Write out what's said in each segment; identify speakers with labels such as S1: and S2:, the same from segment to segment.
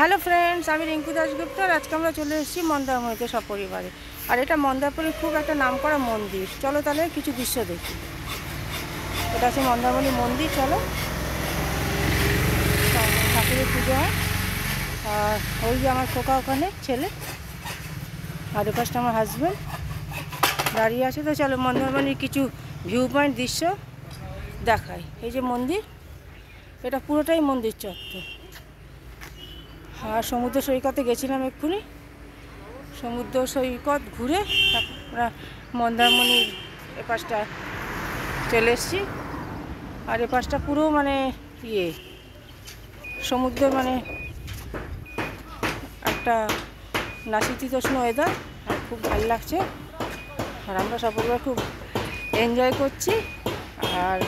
S1: Hello friends, আমি রিঙ্কু দাশগুপ্ত। আর আজকে আমরা চলে এসেছি মন্দারমণিতে সপরিবারে। আর এটা মন্দারমণির খুব একটা নামকরা মন্দির। চলো তাহলে কিছু দৃশ্য দেখি। এটা আছে মন্দারমণি মন্দির। চলো, ঠাকুরের পুজো হয়। আর ওই যে আমার খোকা ওখানে ছেলে, আর এ পাশটা আমার হাজব্যান্ড দাঁড়িয়ে আছে। তো চলো মন্দারমণির কিছু ভিউ পয়েন্ট দৃশ্য দেখাই। এই যে মন্দির, এটা পুরোটাই মন্দির চত্বর। আর সমুদ্র সৈকতে গেছিলাম এক্ষুনি। সমুদ্র সৈকত ঘুরে আমরা মন্দারমণির এ পাশটা চলে এসেছি। আর এ পাশটা পুরো মানে সমুদ্রের মানে একটা নাতিশীতোষ্ণ ওয়েদার। আর খুব ভালো লাগছে। আর আমরা সকলে খুব এনজয় করছি। আর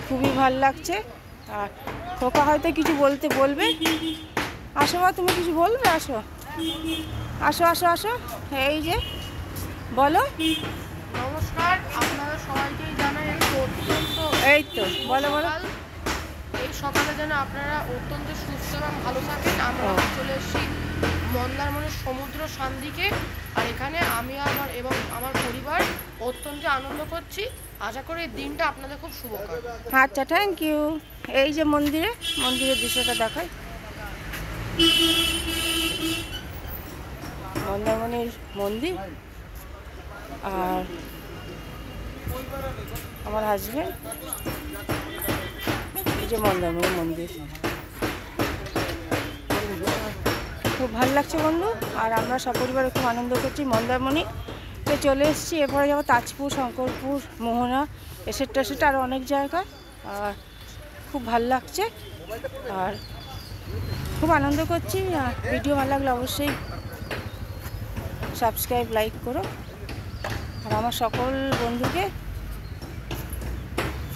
S1: খুবই ভালো লাগছে। আর খোকা হয়তো কিছু বলবে। আসো বা, তুমি কিছু বলবে? আসো আসো আসো আসো। এই যে বলো।
S2: নমস্কার, আপনারা সবাইকেই জানাই
S1: এই তো বলো বলো।
S2: এই সকালে যেন আপনারা অত্যন্ত সুস্থ এবং ভালো থাকেন। আমরা চলে এসেছি মন্দারমণির সমুদ্র সন্ধিকে। আর এখানে আমি এবং আমার পরিবার অত্যন্ত আনন্দ করছি। আশা করি এই দিনটা আপনাদের খুব শুভকর।
S1: আচ্ছা, থ্যাংক ইউ। এই যে মন্দিরের দৃশ্যটা দেখাই। মন্দারমণির মন্দির। আর আমার হাজব্যান্ড। এই যে মন্দারমণি মন্দির, খুব ভালো লাগছে বন্ধু। আর আমরা সপরিবারে খুব আনন্দ করছি। মন্দারমণিতে চলে এসেছি। এরপরে যাবো তাজপুর, শঙ্করপুর, মোহনা, এসেটা আরও অনেক জায়গা। আর খুব ভালো লাগছে আর খুব আনন্দ করছি। ভিডিও ভালো লাগলে অবশ্যই সাবস্ক্রাইব, লাইক করো। আর আমার সকল বন্ধুকে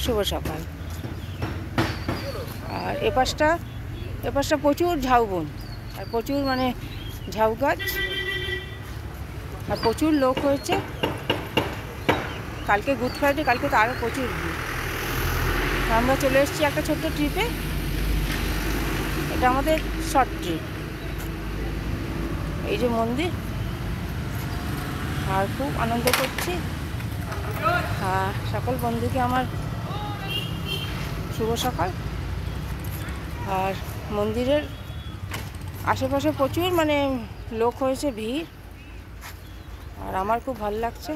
S1: শুভ সকাল। আর এ পাশটা প্রচুর ঝাউবন, আর প্রচুর মানে ঝাউ গাছ, আর প্রচুর লোক হয়েছে। কালকে গুড ফ্রাইডে, কালকে তো আরও প্রচুর ভিড়। আমরা চলে এসেছি একটা ছোট্ট ট্রিপে। এটা আমাদের শর্ট ট্রিপ। এই যে মন্দির। আর খুব আনন্দ করছি। সকল বন্ধুকে আমার শুভ সকাল। আর মন্দিরের আশেপাশে প্রচুর মানে লোক হয়েছে, ভিড়। আর আমার খুব ভালো লাগছে।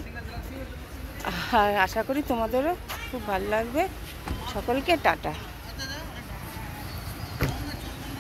S1: আর আশা করি তোমাদেরও খুব ভালো লাগবে। সকলকে টাটা।